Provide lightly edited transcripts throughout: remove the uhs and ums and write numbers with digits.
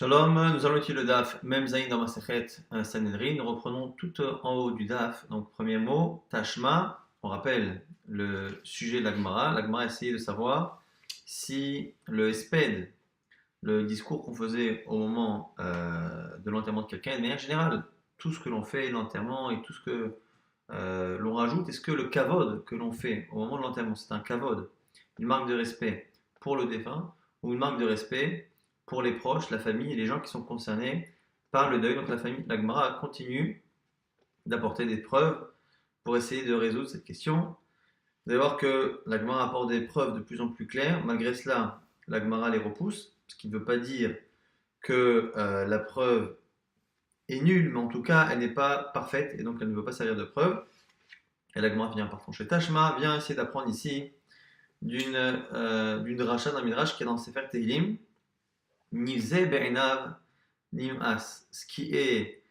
Shalom, nous allons étudier le DAF, même Zayin dans Masechet Sanhedrin. Nous reprenons tout en haut du DAF. Donc, premier mot, Tashma. On rappelle le sujet de l'Agmara. L'Agmara a essayé de savoir si le Esped, le discours qu'on faisait au moment de l'enterrement de quelqu'un, de manière générale, tout ce que l'on fait, l'enterrement et tout ce que l'on rajoute, est-ce que le kavod que l'on fait au moment de l'enterrement, c'est un kavod, une marque de respect pour le défunt ou une marque de respect pour les proches, la famille et les gens qui sont concernés par le deuil. Donc la famille, la Gemara continue d'apporter des preuves pour essayer de résoudre cette question. Vous allez voir que la Gemara apporte des preuves de plus en plus claires. Malgré cela, la Gemara les repousse, ce qui ne veut pas dire que la preuve est nulle, mais en tout cas, elle n'est pas parfaite et donc elle ne veut pas servir de preuve. Et la Gemara vient par trancher Tashma, vient essayer d'apprendre ici d'une dracha, d'un midrash qui est dans Sefer Tehillim. Nivze be'enav nim'as, ce qui est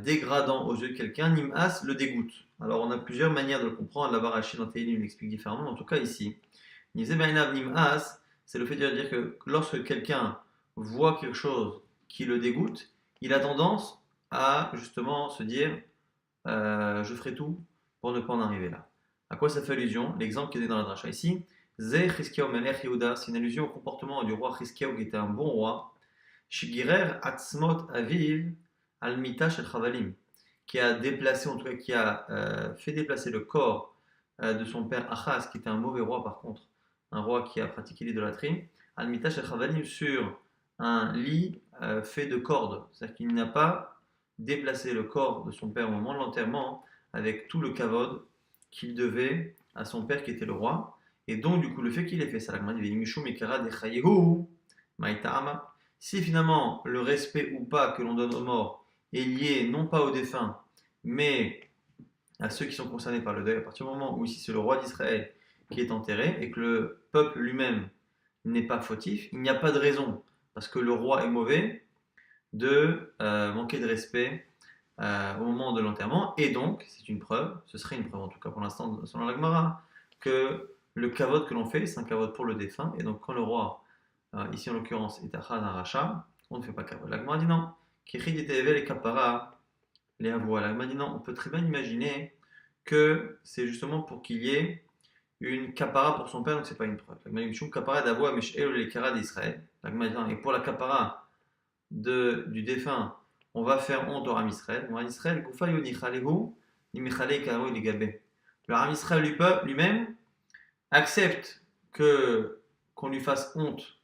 dégradant aux yeux de quelqu'un, nim'as le dégoûte. Alors on a plusieurs manières de le comprendre, la Barashi dans Tehillim l'explique différemment, mais en tout cas ici, Nivze be'enav nim'as, c'est le fait de dire que lorsque quelqu'un voit quelque chose qui le dégoûte, il a tendance à justement se dire je ferai tout pour ne pas en arriver là. À quoi ça fait allusion? L'exemple qui est dans la dracha ici, Ze Chizkiyahu Melech Yehuda, c'est une allusion au comportement du roi Chizkiyahu qui était un bon roi, Shigirer Atzmot Aviv Al Mita Shel Chavalim, qui a déplacé, en tout cas qui a fait déplacer le corps de son père Achaz, qui était un mauvais roi par contre, un roi qui a pratiqué l'idolâtrie, Al Mita Shel Chavalim sur un lit fait de cordes, c'est-à-dire qu'il n'a pas déplacé le corps de son père au moment de l'enterrement avec tout le kavod qu'il devait à son père qui était le roi. Et donc, du coup, le fait qu'il ait fait ça, si finalement le respect ou pas que l'on donne aux morts est lié non pas aux défunts, mais à ceux qui sont concernés par le deuil, à partir du moment où ici c'est le roi d'Israël qui est enterré et que le peuple lui-même n'est pas fautif, il n'y a pas de raison, parce que le roi est mauvais, de manquer de respect au moment de l'enterrement. Et donc, c'est une preuve, ce serait une preuve en tout cas pour l'instant, selon la Gemara, que le kavod que l'on fait, c'est un kavod pour le défunt. Et donc, quand le roi, ici en l'occurrence, est achad un rachat, on ne fait pas kavod. La Gemara dit non. Kichid était les kapara, les avoua. La Gemara dit non, on peut très bien imaginer que c'est justement pour qu'il y ait une kapara pour son père, donc c'est pas une preuve. La Gemara dit kapara d'avoua, mesh'el les kara d'Israël. La Gemara dit non, et pour la kapara du défunt, on va faire honte au Ram Israël. Le Ram Israël, le Ram Israël lui-même accepte qu'on lui fasse honte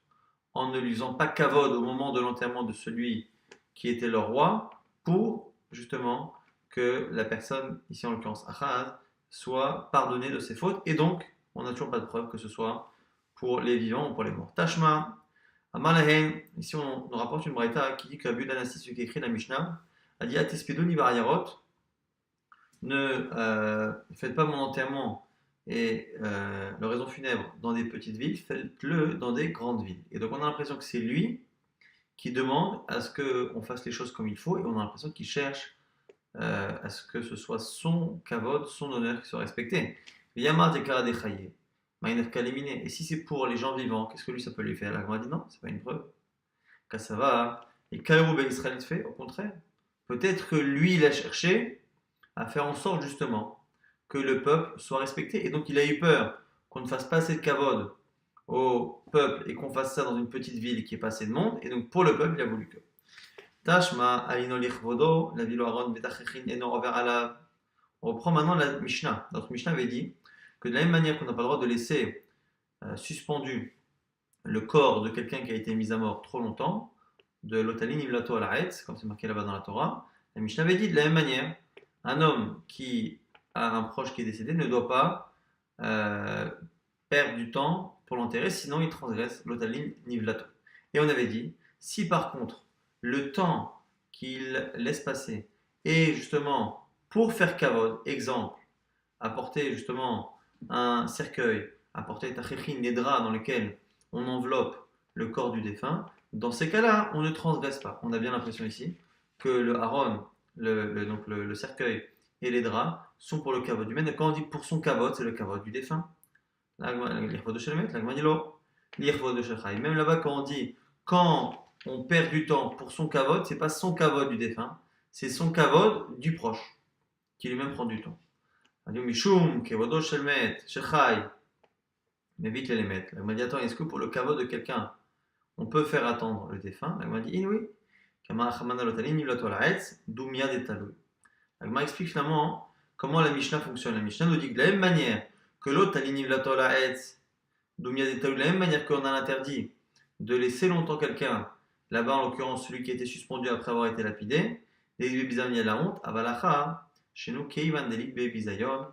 en ne lui faisant pas kavod au moment de l'enterrement de celui qui était le roi, pour justement que la personne, ici en l'occurrence Achaz, soit pardonnée de ses fautes. Et donc, on n'a toujours pas de preuve que ce soit pour les vivants ou pour les morts. Tashma, Amalahen, ici on nous rapporte une braïta qui dit que Abu Danassi, celui qui écrit la Mishnah, a dit Atespedou ni varayarot, ne faites pas mon enterrement et le raison funèbre dans des petites villes, faites-le dans des grandes villes. Et donc on a l'impression que c'est lui qui demande à ce qu'on fasse les choses comme il faut, et on a l'impression qu'il cherche à ce que ce soit son kavod, son honneur qui soit respecté. Yamar dekara dechaye. Et si c'est pour les gens vivants, qu'est-ce que lui ça peut lui faire? La Gemara dit non, c'est pas une preuve. Car ça va. Et Kairou Ben Israël fait, au contraire. Peut-être que lui, il a cherché à faire en sorte justement que le peuple soit respecté. Et donc il a eu peur qu'on ne fasse pas assez de kavod au peuple et qu'on fasse ça dans une petite ville qui est pas assez de monde. Et donc pour le peuple, il a voulu que. Tashma, alino lichvodo, la ville Aaron, betachechin, eno over alav. On reprend maintenant la Mishnah. Notre Mishnah avait dit que de la même manière qu'on n'a pas le droit de laisser suspendu le corps de quelqu'un qui a été mis à mort trop longtemps, de l'otalin ivlato à la comme c'est marqué là-bas dans la Torah, la Mishnah avait dit de la même manière, un homme qui a un proche qui est décédé ne doit pas perdre du temps pour l'enterrer, sinon il transgresse l'otalin nivlato. Et on avait dit, si par contre le temps qu'il laisse passer est justement pour faire kavod, exemple, apporter justement un cercueil, apporter tachechin, nedra dans lequel on enveloppe le corps du défunt, dans ces cas-là, on ne transgresse pas. On a bien l'impression ici que le haron, donc le cercueil et les draps sont pour le kavod du maître. Quand on dit pour son kavod, c'est le kavod du défunt. L'irvod de Shelmet, la Gmanilo, l'irvod de Shechai. Même là-bas, quand on dit quand on perd du temps pour son kavod, c'est pas son kavod du défunt, c'est son kavod du proche, qui lui-même prend du temps. Mishum, kevodo shelmet, shechai, mais vite les mettre. La dit, attends, est-ce que pour le kavod de quelqu'un, on peut faire attendre le défunt? La dit, oui. Kama achamana lotalin, nivlato alaetz, dumia detaloui. La explique finalement comment la Mishnah fonctionne. La Mishnah nous dit que de la même manière que l'autre talin nivlato alaetz, dumia detaloui, de la même manière qu'on a l'interdit de laisser longtemps quelqu'un, là-bas en l'occurrence celui qui était suspendu après avoir été lapidé, les bizarres, il y a la honte, avalacha, chez nous, keivan delik bizayon.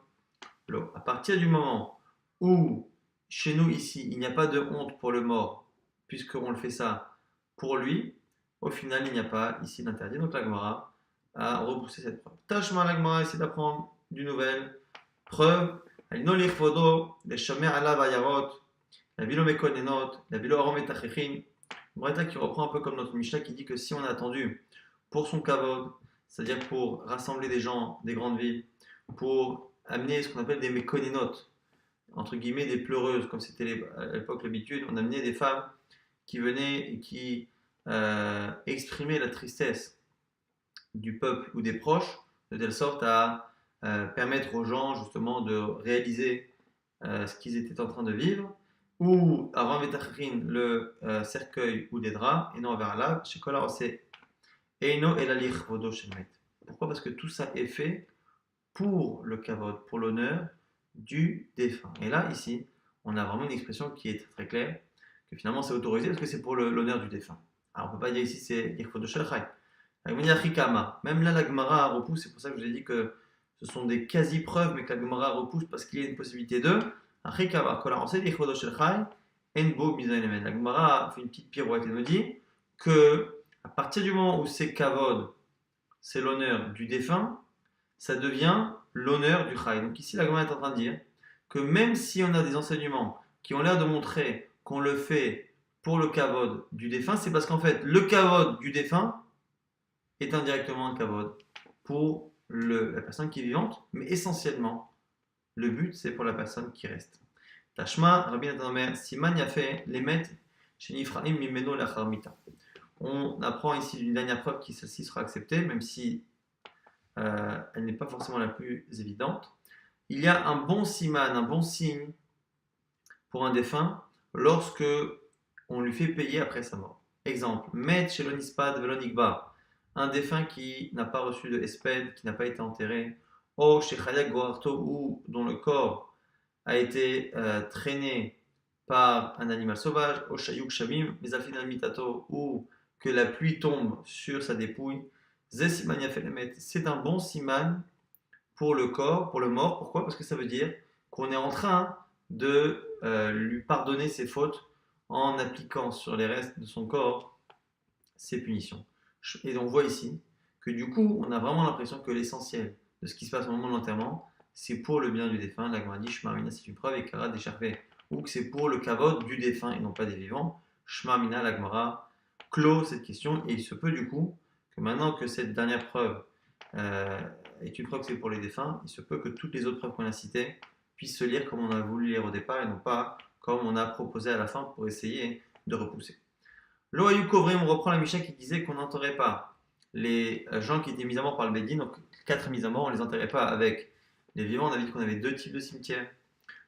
À partir du moment où, chez nous ici, il n'y a pas de honte pour le mort, puisqu'on le fait ça pour lui, au final, il n'y a pas ici d'interdit. Donc la Gemara a repoussé cette preuve. Tashma la Gemara essaie d'apprendre d'une nouvelle preuve. Alinolir fodo, les shamer ala vayarot, la vilo mekonenot, la vilo arometachechin. Breta qui reprend un peu comme notre Mishnah qui dit que si on a attendu pour son kavod, c'est-à-dire pour rassembler des gens des grandes villes, pour amener ce qu'on appelle des méconinotes, entre guillemets des pleureuses, comme c'était à l'époque l'habitude, on amenait des femmes qui venaient et qui exprimaient la tristesse du peuple ou des proches, de telle sorte à permettre aux gens justement de réaliser ce qu'ils étaient en train de vivre, ou à Rametachrin, le cercueil ou des draps, et non vers là, chez Kola c'est Eino et la vodo shemet. Pourquoi? Parce que tout ça est fait pour le kavod, pour l'honneur du défunt. Et là, ici, on a vraiment une expression qui est très, très claire, que finalement c'est autorisé parce que c'est pour l'honneur du défunt. Alors on ne peut pas dire ici c'est l'irfodo shelchai. Même là, la Gemara repousse, c'est pour ça que je vous ai dit que ce sont des quasi-preuves, mais que la Gemara repousse parce qu'il y a une possibilité de. La Gemara fait une petite pirouette et nous dit que à partir du moment où c'est kavod, c'est l'honneur du défunt, ça devient l'honneur du chai. Donc ici, la Gemara est en train de dire que même si on a des enseignements qui ont l'air de montrer qu'on le fait pour le kavod du défunt, c'est parce qu'en fait, le kavod du défunt est indirectement un kavod pour la personne qui est vivante, mais essentiellement, le but, c'est pour la personne qui reste. Tashma, Rabbi Nathan Omer, Siman Yafé, Lemet, chez Nifraim, Mimeno, Lacharmita. On apprend ici d'une dernière preuve qui celle-ci sera acceptée, même si elle n'est pas forcément la plus évidente. Il y a un bon siman, un bon signe pour un défunt lorsque on lui fait payer après sa mort. Exemple, Met Shelonispat Velonikba, un défunt qui n'a pas reçu de espède, qui n'a pas été enterré, O Shechayak Goarto, ou dont le corps a été traîné par un animal sauvage, O Shayuk Shamim, Mizafin Mitato, ou que la pluie tombe sur sa dépouille. C'est un bon siman pour le corps, pour le mort. Pourquoi? Parce que ça veut dire qu'on est en train de lui pardonner ses fautes en appliquant sur les restes de son corps ses punitions. Et on voit ici que du coup, on a vraiment l'impression que l'essentiel de ce qui se passe au moment de l'enterrement, c'est pour le bien du défunt. La Gemara dit Shmarmina, c'est une preuve, et Kara d'écharper, ou que c'est pour le kavod du défunt et non pas des vivants. Shmarmina, la Gemara clôt cette question, et il se peut du coup que maintenant que cette dernière preuve est une preuve que c'est pour les défunts, il se peut que toutes les autres preuves qu'on a citées puissent se lire comme on a voulu lire au départ et non pas comme on a proposé à la fin pour essayer de repousser. Loayu Kovrim, on reprend la Mishnah qui disait qu'on n'enterrait pas les gens qui étaient mis à mort par le Bédine, donc 4 mis à mort, on ne les enterrait pas avec les vivants. On a dit qu'on avait 2 types de cimetières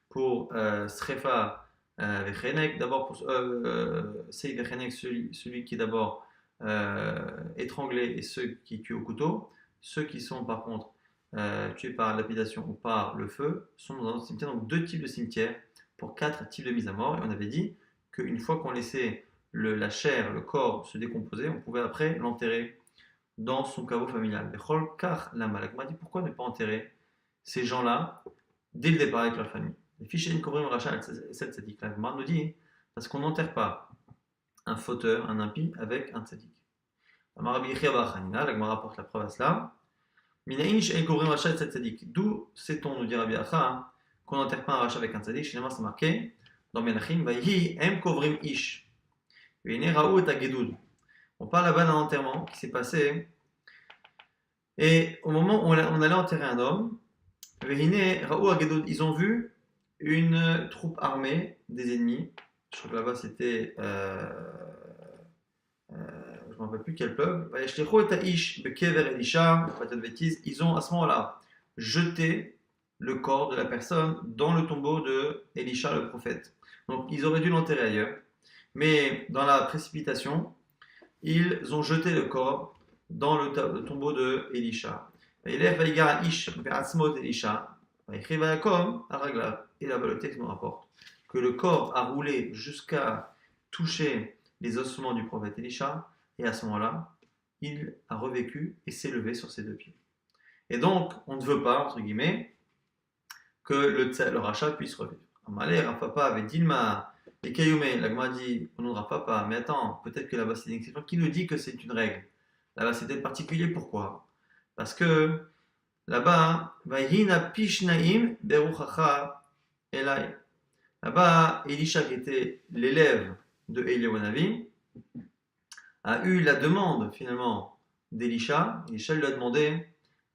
pour Srefa Vechenek, d'abord pour Sei Vechenek, celui qui est d'abord étranglés et ceux qui tuent au couteau. Ceux qui sont par contre tués par lapidation ou par le feu sont dans un cimetière. Donc 2 types de cimetières pour 4 types de mise à mort. Et on avait dit qu'une fois qu'on laissait la chair, le corps se décomposer, on pouvait après l'enterrer dans son caveau familial. Car la Malak m'a dit pourquoi ne pas enterrer ces gens-là dès le départ avec leur famille. Les fichiers de Kovrim Rachel, cette tzaddik, la Gemara nous dit parce qu'on n'enterre pas un fauteur, un impie avec un tzaddik. La Gemara rapporte la preuve à cela. D'où sait-on, nous dit Rabbi Acha, qu'on n'enterre pas un rachat avec un tzaddik? Finalement, c'est marqué dans Menachim, Vayhi em kovrim ish. On parle là-bas d'un enterrement qui s'est passé. Et au moment où on allait enterrer un homme, ils ont vu une troupe armée des ennemis. Je crois que là-bas c'était ne me rappelle plus quel peuple, Vayashlecho et Aish, Bekever Elisha, pas de bêtises, ils ont à ce moment-là jeté le corps de la personne dans le tombeau de Elisha le prophète. Donc ils auraient dû l'enterrer ailleurs, mais dans la précipitation, ils ont jeté le corps dans le tombeau de Elisha. Et là-bas le texte nous rapporte que le corps a roulé jusqu'à toucher les ossements du prophète Elisha, et à ce moment-là, il a revécu et s'est levé sur ses deux pieds. Et donc, on ne veut pas, entre guillemets, que le rachat puisse revivre. Amalé, Rafapa avait Dilma, et Kayoume, l'Agma dit, on ne Rafapa, mais attends, peut-être que là-bas c'est une exception. Qui nous dit que c'est une règle? Là-bas c'était particulier, pourquoi? Parce que là-bas, Vahina Pishnaim Beruchacha Elai. Là-bas, Elisha, qui était l'élève de Eliyahu Hanavi, a eu la demande finalement d'Elisha. Elisha lui a demandé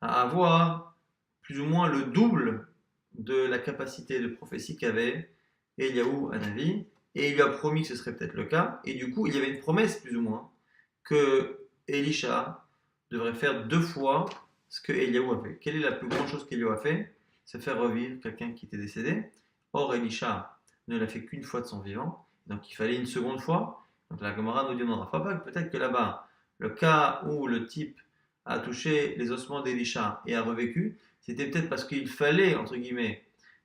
à avoir plus ou moins le double de la capacité de prophétie qu'avait Eliyahu Hanavi, et il lui a promis que ce serait peut-être le cas, et du coup il y avait une promesse plus ou moins que Elisha devrait faire 2 fois ce que Eliyahu a fait. Quelle est la plus grande chose qu'Eliyahu a fait? C'est faire revivre quelqu'un qui était décédé. Or Elisha ne l'a fait qu'une fois de son vivant, donc il fallait une seconde fois. Donc la Gemara nous dit on pas que peut-être que là-bas, le cas où le type a touché les ossements d'Elisha et a revécu, c'était peut-être parce qu'il fallait, entre guillemets,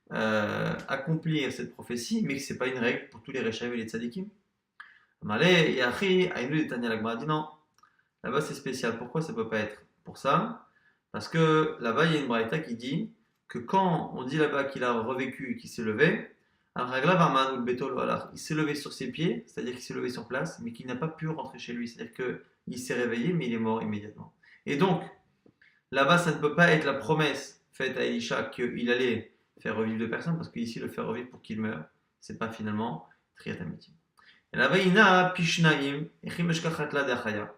accomplir cette prophétie, mais que ce n'est pas une règle pour tous les Rechaim et les Tzadikim. Malé, Yachi, Aïnou, Tanya, l'Agmara dit non. Là-bas, c'est spécial. Pourquoi ça ne peut pas être pour ça? Parce que là-bas, il y a une braïta qui dit que quand on dit là-bas qu'il a revécu et qu'il s'est levé, il s'est levé sur ses pieds, c'est-à-dire qu'il s'est levé sur place, mais qu'il n'a pas pu rentrer chez lui. C'est-à-dire qu'il s'est réveillé, mais il est mort immédiatement. Et donc, là-bas, ça ne peut pas être la promesse faite à Elisha qu'il allait faire revivre 2 personnes, parce qu'ici, le faire revivre pour qu'il meure, c'est pas finalement triatamitim. Et là-bas, il y a Pishnaim, Echimeshkachatla de Achaya.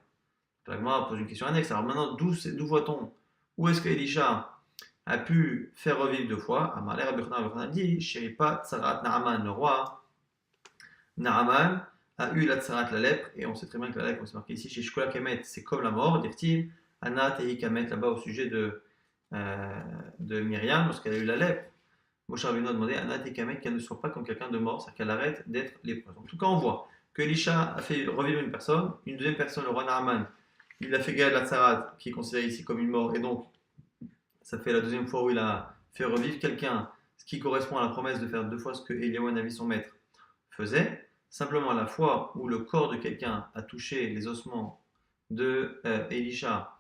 La Gemara pose une question annexe. Alors maintenant, d'où voit-on? Où est-ce que Elisha a pu faire revivre 2 fois? Amalé Rabbi Yochanan dit, Sheripa Tsarat Naaman, le roi Naaman, a eu la Tsarat, la lèpre, et on sait très bien que la lèpre, on s'est marqué ici, chez Shkola Kemet, c'est comme la mort, dit-il. Anna Tehi Kamet, là-bas au sujet de Myriam, lorsqu'elle a eu la lèpre. Moshe Rabbeinu a demandé à Anna Tehi Kamet qu'elle ne soit pas comme quelqu'un de mort, c'est-à-dire qu'elle arrête d'être lépreuse. En tout cas, on voit que Elisha a fait revivre une personne, une deuxième personne, le roi Naaman, il a fait gagner la Tsarat, qui est considérée ici comme une mort, et donc ça fait la deuxième fois où il a fait revivre quelqu'un, ce qui correspond à la promesse de faire 2 fois ce que Eliyahu Hanavi, son maître, faisait. Simplement, la fois où le corps de quelqu'un a touché les ossements de Elisha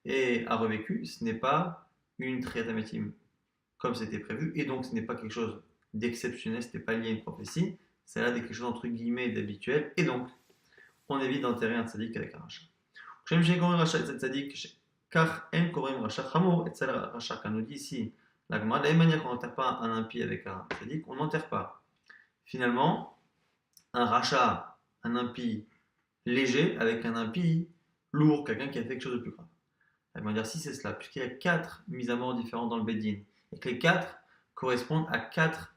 et a revécu, ce n'est pas une triatamétim comme c'était prévu, et donc ce n'est pas quelque chose d'exceptionnel, ce n'est pas lié à une prophétie, c'est là quelque chose entre guillemets d'habituel, et donc on évite d'enterrer un tzaddik avec un rachat. Car en korim rachat chamour et tzal rachat, quand on nous dit ici la Gemara, de la même manière qu'on n'enterre pas un impie avec un tzaddik, on n'enterre pas finalement un rachat, un impie léger avec un impie lourd, quelqu'un qui a fait quelque chose de plus grave. Elle va dire si c'est cela, puisqu'il y a 4 mises à mort différentes dans le Beddin, et que les 4 correspondent à 4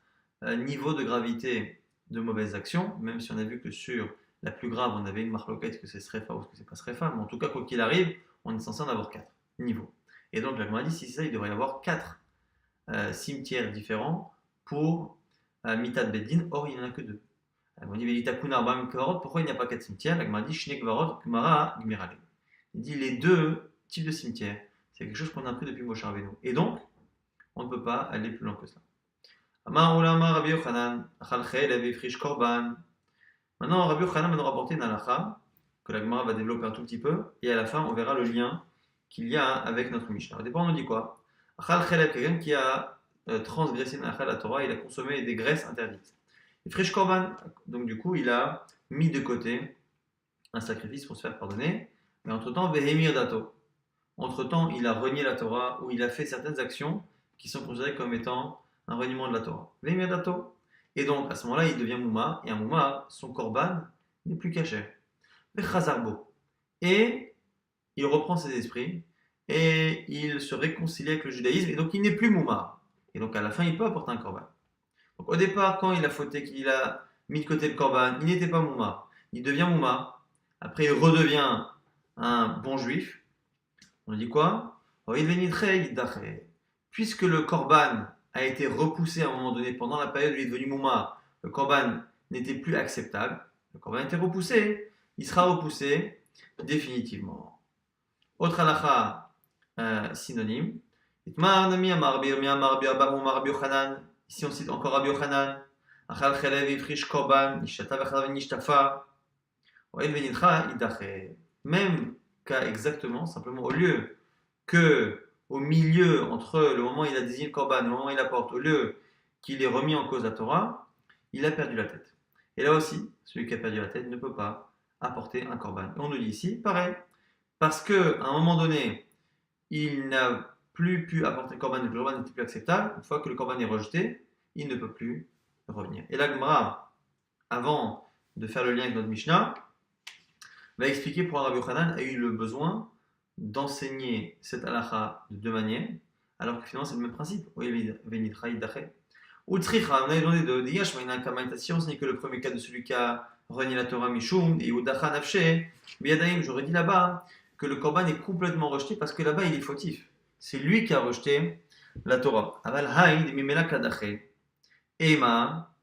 niveaux de gravité de mauvaises actions, même si on a vu que sur la plus grave, on avait une marloquette que c'est srefa ou que c'est pas srefa, mais en tout cas, quoi qu'il arrive, on est censé en avoir 4 niveaux. Et donc, la Gemara dit si c'est ça, il devrait y avoir 4 cimetières différents pour Mitad Beddin, or il n'y en a que 2. On dit pourquoi il n'y a pas 4 cimetières? La Gemara dit Shnek Varot Gmara Gmirale. Il dit les 2 types de cimetières, c'est quelque chose qu'on a appris depuis Moshe Rabbeinu. Et donc, on ne peut pas aller plus loin que cela. Amar Ulama Rabbi Yochanan, Achalchel Ave Frish Korban. Maintenant, Rabbi Yochanan va nous rapporter une halakha que la Gemara va développer un tout petit peu, et à la fin, on verra le lien qu'il y a avec notre Mishnah. Au départ, on nous dit quoi? Achalchel, quelqu'un qui a transgressé la Torah, il a consommé des graisses interdites. Et Frish Korban, donc du coup, il a mis de côté un sacrifice pour se faire pardonner, mais entre-temps, Vehemir Dato. Entre-temps, il a renié la Torah, ou il a fait certaines actions qui sont considérées comme étant un reniement de la Torah. Vehemir Dato. Et donc, à ce moment-là, il devient Mouma, et un Mouma, son korban n'est plus caché. Vechazarbo. Et il reprend ses esprits, et il se réconcilie avec le judaïsme, et donc il n'est plus Mouma. Et donc, à la fin, il peut apporter un korban. Donc, au départ, quand il a fauté, qu'il a mis de côté le korban, il n'était pas Mouma. Il devient Mouma. Après, il redevient un bon juif, on dit quoi? Puisque le korban a été repoussé à un moment donné pendant la période où il est devenu mouma, le korban n'était plus acceptable, le korban a été repoussé, il sera repoussé définitivement. Autre halakha synonyme. Ici on cite encore Rabbi Yochanan. Même cas exactement, simplement au lieu que au milieu, entre le moment où il a désigné le korban et le moment où il apporte, au lieu qu'il ait remis en cause la Torah, il a perdu la tête. Et là aussi, celui qui a perdu la tête ne peut pas apporter un korban. Et on nous dit ici, pareil, parce qu'à un moment donné, il n'a plus pu apporter le korban, le korban n'était plus acceptable, une fois que le korban est rejeté, il ne peut plus revenir. Et la Gemara, avant de faire le lien avec notre Mishnah, va expliquer pourquoi Rabbi Yochanan a eu le besoin d'enseigner cette halakha de deux manières, alors que finalement c'est le même principe. On a demandé de Yashmaina Kamaita, si on n'est que le premier cas de celui qui a renié la Torah Mishum, et Udacha Nafshe, Biyadaim, j'aurais dit là-bas que le korban est complètement rejeté parce que là-bas il est fautif. C'est lui qui a rejeté la Torah. Aval Haïd, Mimela Kadache, Ema,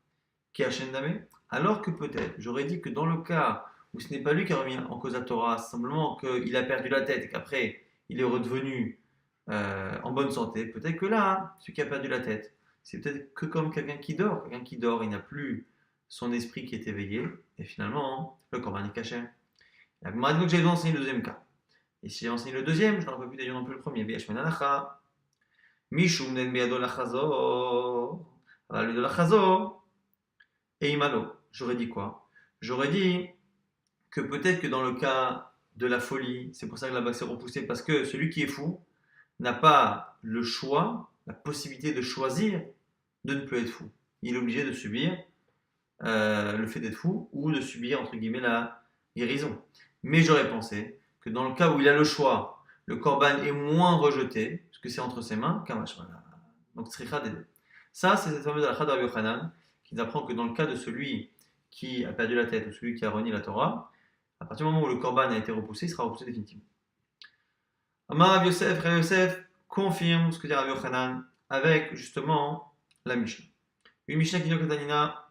Kiashendame, alors que peut-être, j'aurais dit que dans le cas où ce n'est pas lui qui a remis en cause la Torah, simplement qu'il a perdu la tête et qu'après il est redevenu en bonne santé, peut-être que là, celui qui a perdu la tête, c'est peut-être que comme quelqu'un qui dort. Quelqu'un qui dort, il n'a plus son esprit qui est éveillé, et finalement, le korban est caché. La Gemara dit donc j'ai enseigné le deuxième cas. Et si j'ai enseigné le deuxième, je n'aurais pas pu dire non plus le premier. Mishum nen be'ado lachazor. Alors, le lachazor, et imalo. J'aurais dit quoi? J'aurais dit que peut-être que dans le cas de la folie, c'est pour ça que la bague s'est repoussée, parce que celui qui est fou n'a pas le choix, la possibilité de choisir de ne plus être fou. Il est obligé de subir le fait d'être fou ou de subir, entre guillemets, la guérison. Mais j'aurais pensé que dans le cas où il a le choix, le korban est moins rejeté, parce que c'est entre ses mains, kamashmana. Donc, tzricha des deux. Ça, c'est cette fameuse halakha de Rabbi Yochanan qui nous apprend que dans le cas de celui qui a perdu la tête ou celui qui a renié la Torah, à partir du moment où le korban a été repoussé, il sera repoussé définitivement. Amar Rav Yosef, Rav Yosef confirme ce que dit Rabbi Yochanan avec justement la Mishnah. Une Mishnah qui dit que Tanina,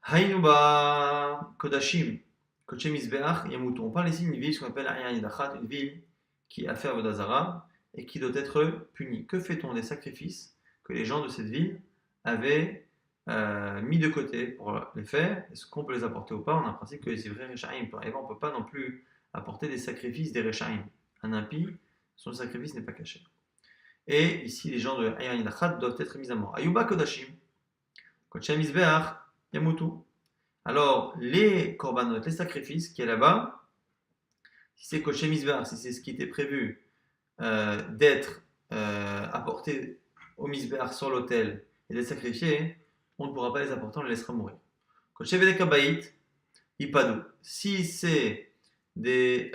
Haynuba Kodashim, Kodshim Isbeach Yamutu. On parle ici d'une ville, ce qu'on appelle Ayan Yidachat, une ville qui a fait Avodazara et qui doit être punie. Que fait-on des sacrifices que les gens de cette ville avaient mis de côté pour les faire? Est-ce qu'on peut les apporter ou pas? On a un principe que les vrais Rechaim, on ne peut pas non plus apporter des sacrifices des Rechaim. Un impie, son sacrifice n'est pas caché. Et ici, les gens de Ayan Yidachat doivent être mis à mort. Ayuba Kodashim, Kodshim Isbeach Yamutu. Alors, les korbanot, les sacrifices qui est là-bas, si c'est Kodshim Misbeach, si c'est ce qui était prévu d'être apporté au Misbeach sur l'autel et d'être sacrifié, on ne pourra pas les apporter, on les laissera mourir. Kodshim Vedekabayit, Ipadou. Si c'est des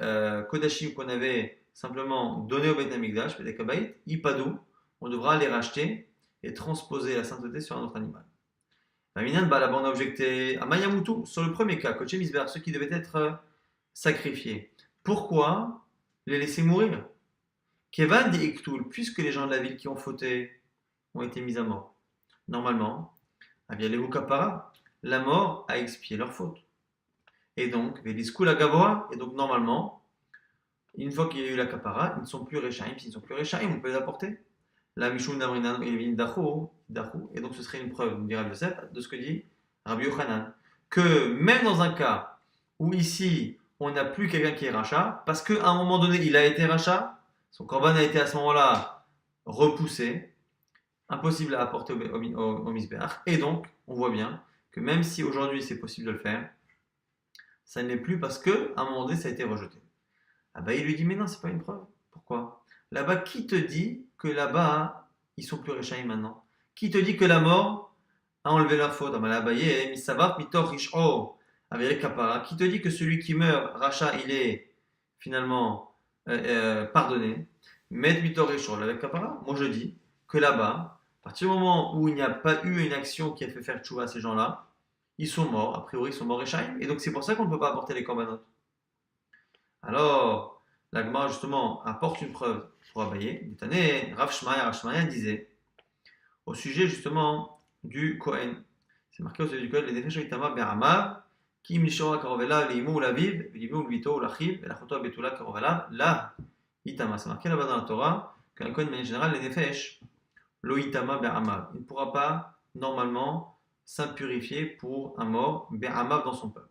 Kodashim qu'on avait simplement donné au Beit HaMikdash, Vedekabayit, Ipadou, on devra les racheter et transposer la sainteté sur un autre animal. Là-bas, on a objecté à Mayamutu sur le premier cas, Kodshim Misbeach, ceux qui devaient être sacrifiés. Pourquoi les laisser mourir? Kevan dit Iktul, puisque les gens de la ville qui ont fauté ont été mis à mort. Normalement, Avialehu Kapara, la mort a expié leur faute. Et donc, Velisku la Gavoa, et donc normalement, une fois qu'il y a eu la Kapara, ils ne sont plus Rechaim. S'ils ne sont plus Rechaim, on peut les apporter. La Mishum Damrinan Dahu, et donc ce serait une preuve, nous dit Rabbi Yosef, de ce que dit Rabbi Yochanan, que même dans un cas où ici on n'a plus quelqu'un qui est rachat, parce qu'à un moment donné il a été rachat, son korban a été à ce moment-là repoussé, impossible à apporter au Misbeach, et donc on voit bien que même si aujourd'hui c'est possible de le faire, ça ne l'est plus parce qu'à un moment donné ça a été rejeté. Ah bah il lui dit mais non, c'est pas une preuve. Pourquoi? Là-bas, qui te dit que là-bas, ils sont plus Rechaim maintenant? Qui te dit que la mort a enlevé leur faute? Qui te dit que celui qui meurt, Racha, il est finalement pardonné? Met mitor rishon avec kapara. Moi je dis que là-bas, à partir du moment où il n'y a pas eu une action qui a fait faire tchouva à ces gens-là, ils sont morts, a priori ils sont morts Rechaim, et donc c'est pour ça qu'on ne peut pas apporter les korbanot. Alors, la Gemara justement apporte une preuve pour Abaye. Détané, Rav Shmaya disait au sujet justement du Kohen. C'est marqué au sujet du Kohen, les Nefesh Itama Be'amav, Kim Lishora Karovela, Leimu ou Laviv, Velimu ou Vito ou Lachiv, Velachoto Betula Karovela, là, Itama. C'est marqué là-bas dans la Torah qu'un Kohen, de manière générale, les Nefesh, Lo Itama Be'amav. Il ne pourra pas, normalement, s'impurifier pour un mort, Be'amav dans son peuple.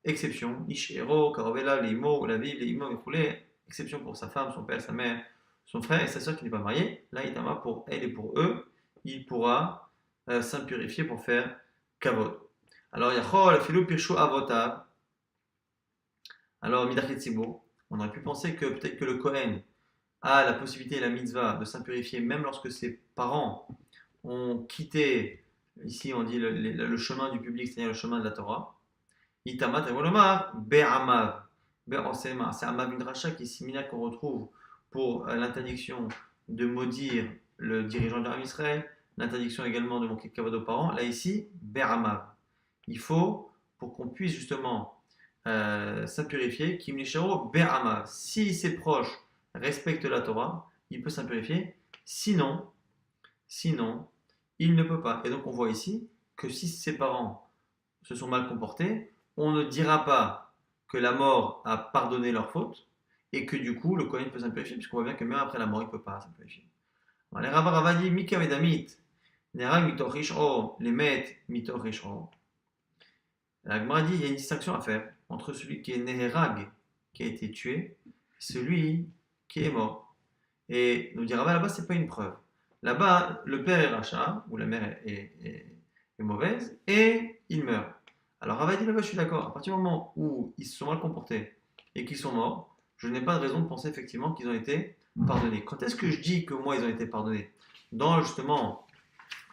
Exception, Ishero, Karovela, Leimo, Laviv, Leimo, Echoulé, exception pour sa femme, son père, sa mère, son frère et sa soeur qui n'est pas mariée. Là, Itama, pour elle et pour eux, il pourra s'impurifier pour faire Kavod. Alors, Yachol, Filou, Pirshu, Avotav. Alors, Midachet Tzibur, on aurait pu penser que peut-être que le Kohen a la possibilité, la mitzvah, de s'impurifier même lorsque ses parents ont quitté, ici on dit le chemin du public, c'est-à-dire le chemin de la Torah. Itamat et Volomar, Be'amav. C'est Amav une dracha qui est similaire qu'on retrouve pour l'interdiction de maudire le dirigeant de l'armée Israël, l'interdiction également de manquer de kavod aux parents. Là ici, Be'amav. Il faut, pour qu'on puisse justement s'impurifier, Kim Nishero Be'amav. Si ses proches respectent la Torah, il peut s'impurifier. Sinon, il ne peut pas. Et donc on voit ici que si ses parents se sont mal comportés, on ne dira pas que la mort a pardonné leur faute et que du coup le Kohen peut s'impurifier, puisqu'on voit bien que même après la mort, il ne peut pas s'impurifier. Les Rava Rava dit Mika Vedamit, Nerag mitoch rish'o, les met mitoch rish'o. La Gemara dit il y a une distinction à faire entre celui qui est Neherag, qui a été tué, et celui qui est mort. Et nous dit Rava là-bas, c'est pas une preuve. Là-bas, le père est rachat, ou la mère est mauvaise, et il meurt. Alors Rava dit là-bas, je suis d'accord, à partir du moment où ils se sont mal comportés et qu'ils sont morts, je n'ai pas de raison de penser effectivement qu'ils ont été pardonnés. Quand est-ce que je dis que moi ils ont été pardonnés? Dans justement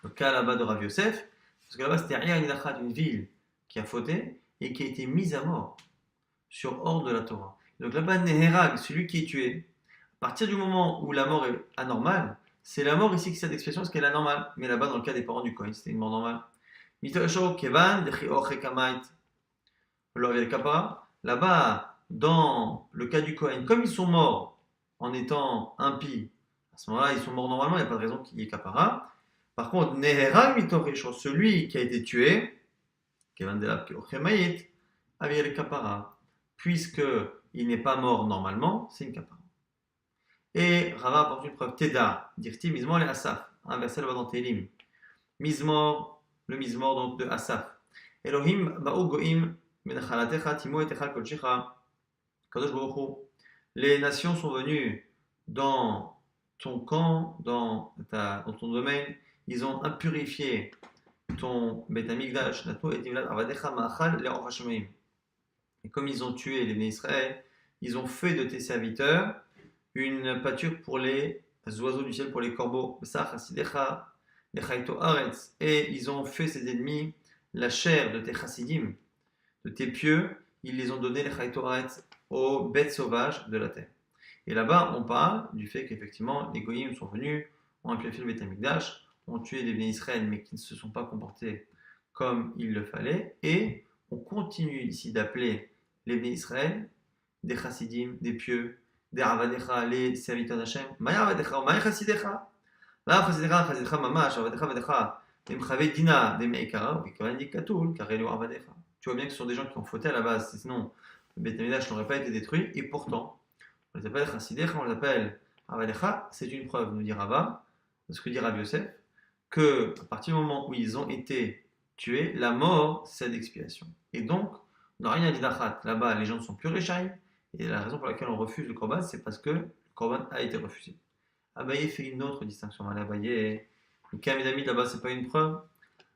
le cas là-bas de Rav Yosef, parce que là-bas c'était Ariya Nidachat, une ville qui a fauté et qui a été mise à mort sur ordre de la Torah. Donc là-bas, Neherag, celui qui est tué, à partir du moment où la mort est anormale, c'est la mort ici qui sert d'expression parce qu'elle est anormale. Mais là-bas, dans le cas des parents du Kohen, c'était une mort normale. Là-bas, dans le cas du Kohen, comme ils sont morts en étant impies, à ce moment-là, ils sont morts normalement, il n'y a pas de raison qu'il y ait kapara. Par contre, Neherag mitoresho, celui qui a été tué, puisque il n'est pas mort normalement, c'est une kapara. Et Rava apporte une preuve. Teda, dirti, Mizmor et Asaf. Un verset là-bas dans Télim. Mizmor, le Mizmor donc de Asaf. Elohim ba'u go'im menachalatecha timo etechal kolchecha. Kadosh Baruch Hu. Les nations sont venues dans ton camp, dans ton domaine. Ils ont impurifié ton Beth Amikdash. Nato et Timlat avadecha ma'achal le'or hashemayim. Et comme ils ont tué les Bnei Israël, ils ont fait de tes serviteurs une pâture pour les oiseaux du ciel, pour les corbeaux. Et ils ont fait ses ennemis la chair de tes chassidim, de tes pieux, ils les ont donné les chaïto haaretz aux bêtes sauvages de la terre. Et là-bas, on parle du fait qu'effectivement, les goyim sont venus, ont impurifié le Beth Amikdash, ont tué des Bnei Israël, mais qui ne se sont pas comportés comme il le fallait. Et on continue ici d'appeler les Bnei Israël des chassidim, des pieux, des Avadecha, les serviteurs d'Hachem. Maya Avadecha, Maya Chassidecha. Là, Chassidecha, Mamash, Avadecha, Avadecha, des Mchavé Dina, des Meikara, des Kavani Katoul, Karelo Avadecha. Tu vois bien que ce sont des gens qui ont fauté à la base, sinon le Beth Amikdash n'aurait pas été détruit, et pourtant, on les appelle Chassidecha, on les appelle Avadecha. C'est une preuve, nous dit Rava, de ce que dit Rav Yosef, que à partir du moment où ils ont été tués, la mort, c'est d'expiation. Et donc, dans rien dit d'achat, là-bas, les gens ne sont plus réchaïs. Et la raison pour laquelle on refuse le korban, c'est parce que le korban a été refusé. Abaye fait une autre distinction. Abaye, le kamidamid là-bas, c'est pas une preuve.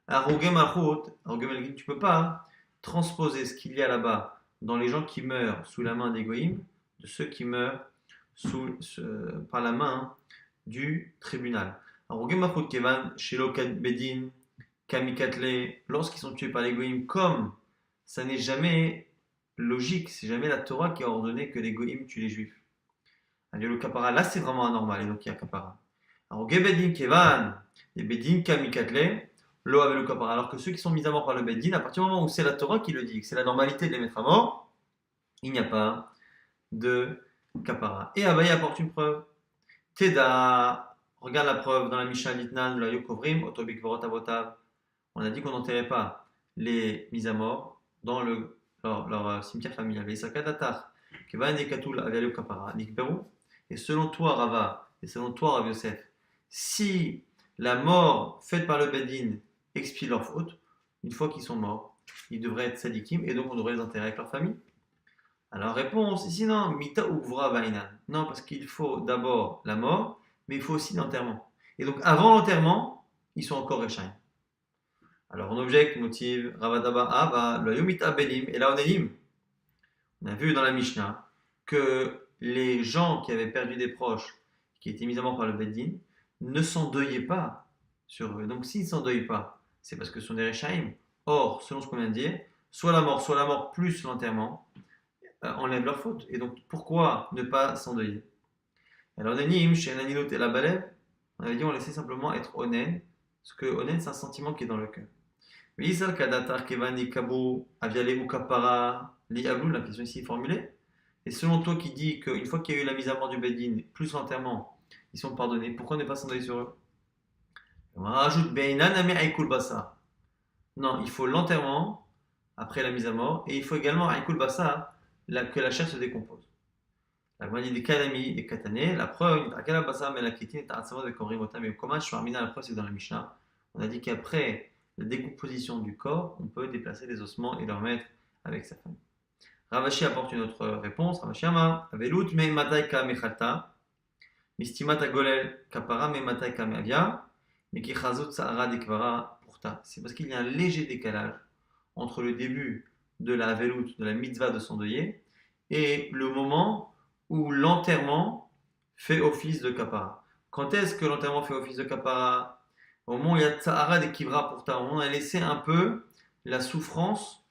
Arogem alchut, tu peux pas transposer ce qu'il y a là-bas dans les gens qui meurent sous la main des goïms, de ceux qui meurent par la main du tribunal. Arogem alchut kevan, shelo bedin, kamikatle, lorsqu'ils sont tués par les goïms, comme ça n'est jamais logique, c'est jamais la Torah qui a ordonné que les goïms tuent les juifs. Alors le kapara, là c'est vraiment anormal, et donc il y a kapara. Alors gebedin kevan, les bedin kamikatle, lo avec le kapara. Alors que ceux qui sont mis à mort par le bedin, à partir du moment où c'est la Torah qui le dit, que c'est la normalité de les mettre à mort, il n'y a pas de Kapara. Et Abaye apporte une preuve. Teda, regarde la preuve dans la Mishnah Litnan de la Yokovrim, Otobik Vorot Avotav. On a dit qu'on n'enterrait pas les mises à mort dans leur cimetière familial. Et selon toi, Rava, et selon toi, Rav Yosef, si la mort faite par le Bedin expie leur faute, une fois qu'ils sont morts, ils devraient être sadikim et donc on devrait les enterrer avec leur famille. Alors réponse, ici non, mita ou gvura vainan. Non, parce qu'il faut d'abord la mort, mais il faut aussi l'enterrement. Et donc avant l'enterrement, ils sont encore réchaïm. Alors on objecte, motive, ravadaba ava, le yomita benim, et là on est lim. On a vu dans la Mishnah que les gens qui avaient perdu des proches, qui étaient mis à mort par le Beddin, ne s'endeuillaient pas sur eux. Donc s'ils ne s'endeuillent pas, c'est parce que ce sont des réchaïm. Or, selon ce qu'on vient de dire, soit la mort plus l'enterrement, enlève leur faute. Et donc, pourquoi ne pas s'endeuiller? Alors, Nenim, chez Naninot et la Balève, on avait dit on laissait simplement être honnête, parce que honnête, c'est un sentiment qui est dans le cœur. Isal Kadatar Kevani Kabo Aviale ou Kapara Li Ablou, la question ici est formulée. Et selon toi qui dis qu'une fois qu'il y a eu la mise à mort du Bedin, plus l'enterrement, ils sont pardonnés, pourquoi ne pas s'endeuiller sur eux? On rajoute Beinan Ami Aïkoul Bassa. Non, il faut l'enterrement après la mise à mort, et il faut également Aïkoul Bassa que la chair se décompose. La Gemara des Kalami, des Katané, la preuve, Akala Bassa, mais la Kitine, Tatsama de Korimota, mais comment je suis la preuve, c'est dans la Mishnah. On a dit qu'après la décomposition du corps, on peut déplacer les ossements et les remettre avec sa famille. Ravashi apporte une autre réponse. Ravashi Ama, Avelut me mataika mechalta, mistimata golel kapara me mataika meavia, mekichazut sahara dekvara pourta. C'est parce qu'il y a un léger décalage entre le début de la Avelut, de la mitzvah de s'endeuiller, et le moment où l'enterrement fait office de kapara. Quand est-ce que l'enterrement fait office de kapara? Au moment où il y a Tsahara des Kivra pour ta, on a laissé un peu la souffrance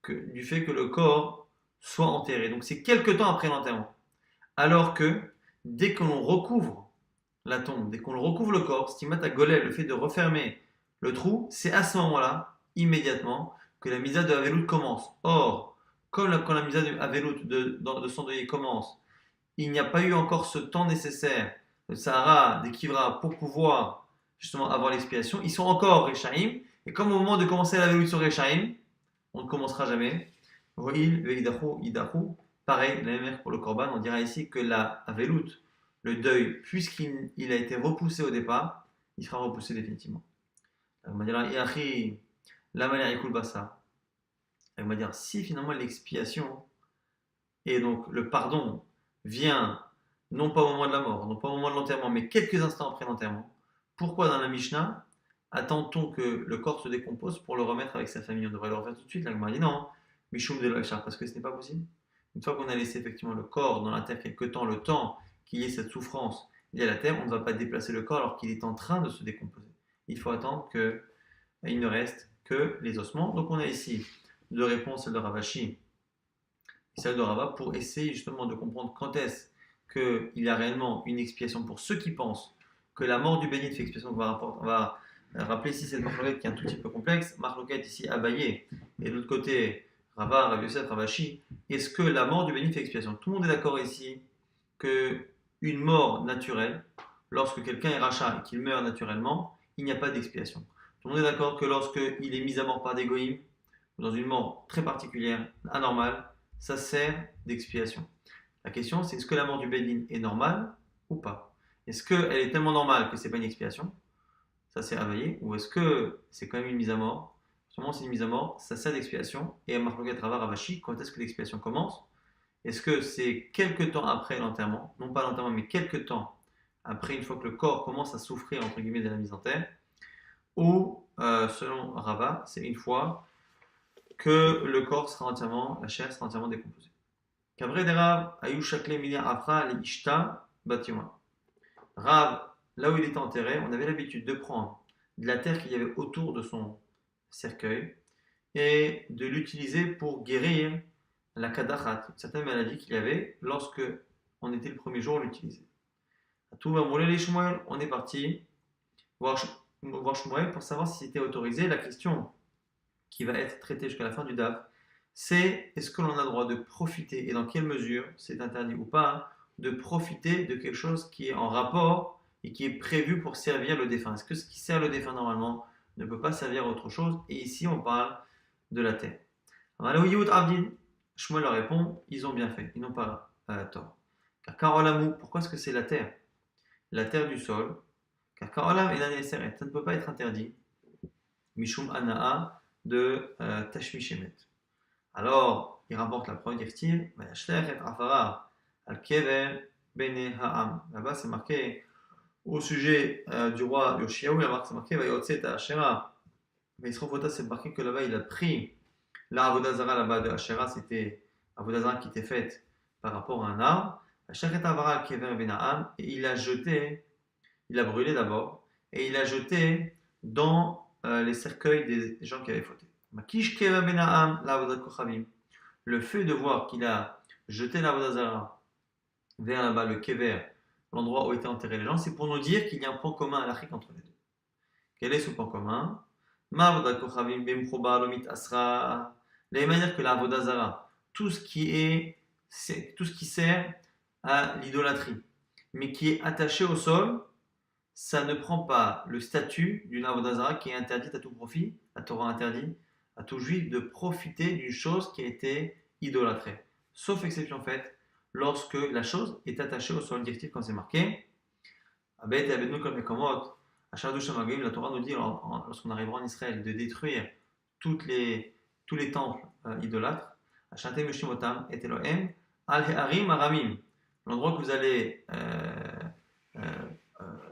du fait que le corps soit enterré. Donc c'est quelques temps après l'enterrement. Alors que dès que l'on recouvre la tombe, dès qu'on recouvre le corps, stimata golel, le fait de refermer le trou, c'est à ce moment-là, immédiatement, que la misa de Avelut commence. Or, quand la misa de Avelut de s'endeuiller commence, il n'y a pas eu encore ce temps nécessaire de Tsahara des Kivra pour pouvoir justement avoir l'expiation, ils sont encore Rechaim, et comme au moment de commencer la veloute sur Rechaim, on ne commencera jamais. Pareil, la même pour le Korban, on dira ici que la veloute, le deuil, puisqu'il a été repoussé au départ, il sera repoussé définitivement. On va dire, la manière écoule bassa. On va dire, si finalement l'expiation et donc le pardon vient non pas au moment de la mort, non pas au moment de l'enterrement, mais quelques instants après l'enterrement, pourquoi dans la Mishnah attend-on que le corps se décompose pour le remettre avec sa famille? On devrait le refaire tout de suite. La Gemara dit non, Mishum de l'Achar, parce que ce n'est pas possible. Une fois qu'on a laissé effectivement le corps dans la terre quelque temps, le temps qu'il y ait cette souffrance liée à la terre, on ne va pas déplacer le corps alors qu'il est en train de se décomposer. Il faut attendre qu'il ne reste que les ossements. Donc on a ici deux réponses, celle de Ravashi et celle de Rava, pour essayer justement de comprendre quand est-ce qu'il y a réellement une expiation pour ceux qui pensent que la mort du béni fait expiation. On va rappeler ici cette marloquette qui est un tout petit peu complexe. Marloquette ici Abaye et de l'autre côté Rava, Rav Yosef, Ravashi. Est-ce que la mort du béni fait expiation? Tout le monde est d'accord ici que une mort naturelle, lorsque quelqu'un est rachat et qu'il meurt naturellement, il n'y a pas d'expiation. Tout le monde est d'accord que lorsqu'il est mis à mort par des goïms, dans une mort très particulière, anormale, ça sert d'expiation. La question c'est est-ce que la mort du bédine est normale ou pas? Est-ce qu'elle est tellement normale que c'est pas une expiation? Ça c'est réveillé. Ou est-ce que c'est quand même une mise à mort? Seulement c'est une mise à mort, ça sert d'expiation. Et à Marloquette Rava Ravashi, quand est-ce que l'expiation commence? Est-ce que c'est quelques temps après l'enterrement? Non pas l'enterrement, mais quelques temps après, une fois que le corps commence à souffrir entre guillemets de la mise en terre? Ou selon Rava, c'est une fois que le corps sera entièrement, la chair sera entièrement décomposée. Kavré des Rav, Ayou Shakle Minia Afra, Ali Ishta, Batima. Rav, là où il était enterré, on avait l'habitude de prendre de la terre qu'il y avait autour de son cercueil et de l'utiliser pour guérir la kadachat, certaines maladies qu'il y avait lorsque on était le premier jour, on l'utilisait. Tout va rouler les Shmuel, on est parti voir Shmuel pour savoir si c'était autorisé. La question qui va être traitée jusqu'à la fin du DAF c'est est-ce que l'on a le droit de profiter et dans quelle mesure c'est interdit ou pas de profiter de quelque chose qui est en rapport et qui est prévu pour servir le défunt. Est-ce que ce qui sert le défunt normalement ne peut pas servir à autre chose? Et ici, on parle de la terre. Alors, Abdin, Shmuel leur répond, ils ont bien fait, ils n'ont pas tort. Car Karolamou, pourquoi est-ce que c'est la terre? La terre du sol. Car Karolam et Naneseret, ça ne peut pas être interdit. Mishum Anaa de Tashmishemet. Alors, il rapporte la preuve d'Irtir, là-bas, c'est marqué au sujet du roi Yoshiaou, c'est marqué Vayotset Asherah. Mais Israfota, c'est marqué que là-bas, il a pris la Avodazara là-bas de Asherah, c'était Avodazara qui était faite par rapport à un arbre. Et il a jeté, il a brûlé d'abord, et il a jeté dans les cercueils des gens qui avaient fauté. Le fait de voir qu'il a jeté la Vodazara vers là-bas, le kever, l'endroit où étaient enterrés les gens, c'est pour nous dire qu'il y a un point commun à l'Afrique entre les deux. Quel est ce point commun? De la même manière que la Vodazara, tout ce qui sert à l'idolâtrie, mais qui est attaché au sol, ça ne prend pas le statut d'une Avodazara qui est interdite à tout profit, la Torah interdit à tout juif de profiter d'une chose qui a été idolâtrée. Sauf exception faite, lorsque la chose est attachée au sol directif quand c'est marqué. La Torah nous dit, lorsqu'on arrivera en Israël, de détruire tous les temples idolâtres. L'endroit que vous allez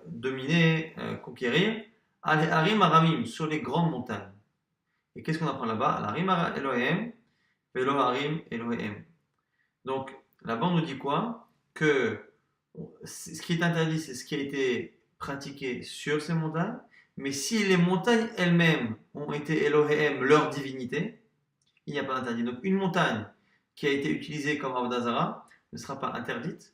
dominer, conquérir, Al-Harim Aramim, sur les grandes montagnes. Et qu'est-ce qu'on apprend là-bas? Al-Harim Elohim, Velo Harim Elohim. Donc, là-bas, on nous dit quoi? Que ce qui est interdit, c'est ce qui a été pratiqué sur ces montagnes, mais si les montagnes elles-mêmes ont été Elohim, leur divinité, il n'y a pas d'interdit. Donc, une montagne qui a été utilisée comme Avodazara ne sera pas interdite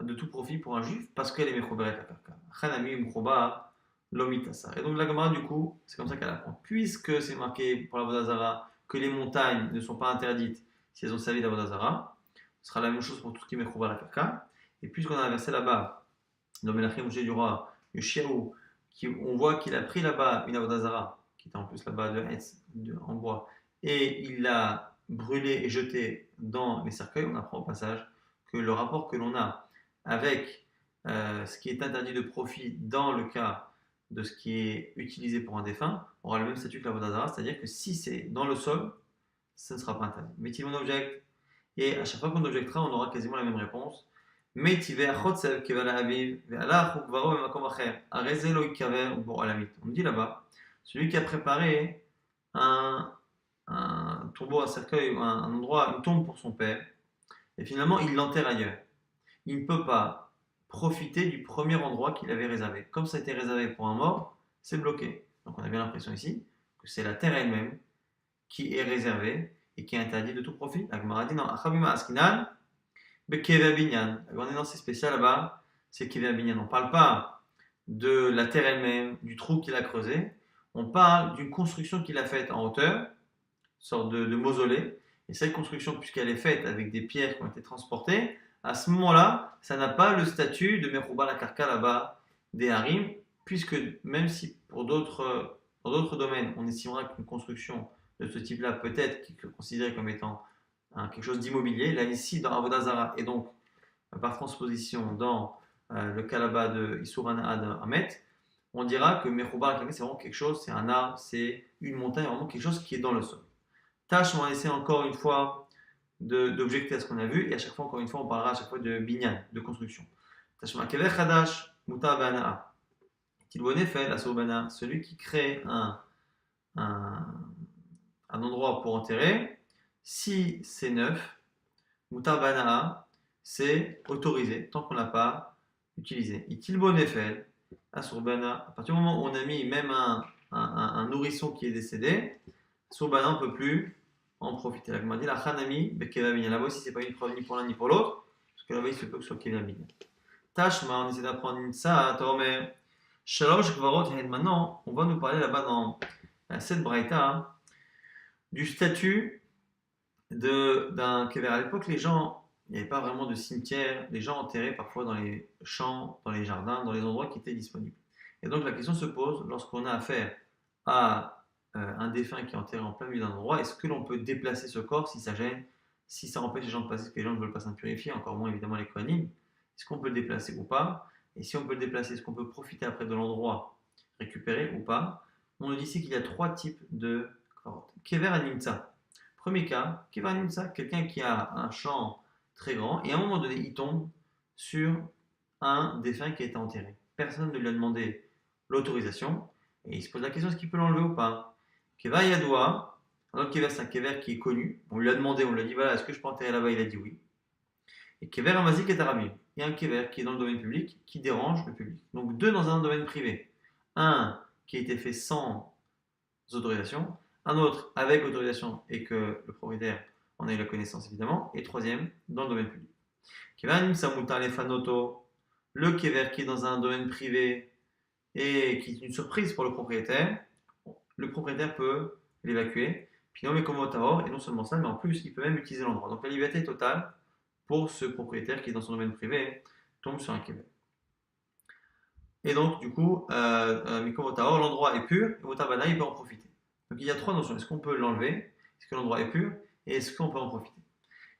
de tout profit pour un juif parce qu'elle est mechoberet la karka. Chanami mechoba lomitasa. Et donc la Gemara du coup, c'est comme ça qu'elle apprend. Puisque c'est marqué pour la Vodazara que les montagnes ne sont pas interdites si elles ont servi d'Avodazara, ce sera la même chose pour tout ce qui est mechoba la karka. Et puisqu'on a un verset là-bas, dans Melachim du roi Yoshiaou, on voit qu'il a pris là-bas une Avodazara, qui était en plus là-bas en bois, et il l'a brûlé et jeté dans les cercueils, on apprend au passage que le rapport que l'on a avec ce qui est interdit de profit dans le cas de ce qui est utilisé pour un défunt aura le même statut que la Vodazara, c'est-à-dire que si c'est dans le sol, ce ne sera pas interdit. Mais si on objecte, et à chaque fois qu'on objectera, on aura quasiment la même réponse. On dit là-bas, celui qui a préparé un tombeau, un cercueil, un endroit, une tombe pour son père, et finalement il l'enterre ailleurs. Il ne peut pas profiter du premier endroit qu'il avait réservé. Comme ça a été réservé pour un mort, c'est bloqué. Donc on a bien l'impression ici que c'est la terre elle-même qui est réservée et qui est interdite de tout profit. La Gemara dit non, Achabima Askinan, Bekeve Binyan. La grande énoncé spécial là-bas, c'est Keve Binyan. On ne parle pas de la terre elle-même, du trou qu'il a creusé. On parle d'une construction qu'il a faite en hauteur, une sorte de mausolée. Et cette construction, puisqu'elle est faite avec des pierres qui ont été transportées, à ce moment-là, ça n'a pas le statut de Merouba la Karka là-bas des Harim, puisque même si pour d'autres domaines, on estimera qu'une construction de ce type-là peut être considérée comme étant quelque chose d'immobilier, là ici dans Avodazara et donc par transposition dans le cas là-bas de Isurana Ad Hamet, on dira que Merouba la Karka c'est vraiment quelque chose, c'est un arbre, c'est une montagne, vraiment quelque chose qui est dans le sol. Tâche, on va essayer encore une fois d'objecter à ce qu'on a vu, et à chaque fois, encore une fois, on parlera à chaque fois de binyan, de construction. Tashma kever chadash muta bana'a. Tilboné fait la sobana, celui qui crée un endroit pour enterrer, si c'est neuf, muta bana'a, c'est autorisé, tant qu'on n'a pas utilisé. Et tilboné fait la sobana, à partir du moment où on a mis même un nourrisson qui est décédé, sobana, on ne peut plus en profiter. La Gemara dit la Hanami Bekeva Binyan. Là-bas aussi, c'est pas une preuve ni pour l'un ni pour l'autre, parce que là-bas, il se peut que ce soit Keva Binyan. Tashma, on essaie d'apprendre une ça, Tormer. Shalosh Gvarot Hed. Maintenant, on va nous parler là-bas dans cette Braïta du statut d'un kever. À l'époque, les gens, il n'y avait pas vraiment de cimetière. Les gens enterraient parfois dans les champs, dans les jardins, dans les endroits qui étaient disponibles. Et donc la question se pose lorsqu'on a affaire à un défunt qui est enterré en plein milieu d'un endroit, est-ce que l'on peut déplacer ce corps si ça gêne, si ça empêche les gens de passer, parce que les gens ne veulent pas s'impurifier, encore moins évidemment les kohanim, est-ce qu'on peut le déplacer ou pas? Et si on peut le déplacer, est-ce qu'on peut profiter après de l'endroit récupéré ou pas? On nous dit ici qu'il y a trois types de carottes. Kever animtsa. Premier cas, Kever animtsa, quelqu'un qui a un champ très grand et à un moment donné, il tombe sur un défunt qui a été enterré. Personne ne lui a demandé l'autorisation et il se pose la question est-ce qu'il peut l'enlever ou pas. Kever Yadoua, un autre Kever, c'est un Kever qui est connu. On lui a demandé, on lui a dit voilà, est-ce que je peux enterrer là-bas? Il a dit oui. Et Kever Amazik est arabe. Il y a un Kever qui est dans le domaine public qui dérange le public. Donc deux dans un domaine privé. Un qui a été fait sans autorisation, un autre avec autorisation et que le propriétaire en a eu la connaissance évidemment, et troisième dans le domaine public. Kever Nimsamuta Lefanoto, le Kever qui est dans un domaine privé et qui est une surprise pour le propriétaire peut l'évacuer. Puis non mais comme et non seulement ça, mais en plus il peut même utiliser l'endroit. Donc la liberté est totale pour ce propriétaire qui est dans son domaine privé tombe sur un kever. Et donc du coup, Mikomotaor, l'endroit est pur, et Motabana il peut en profiter. Donc il y a trois notions. Est-ce qu'on peut l'enlever? Est-ce que l'endroit est pur? Et est-ce qu'on peut en profiter?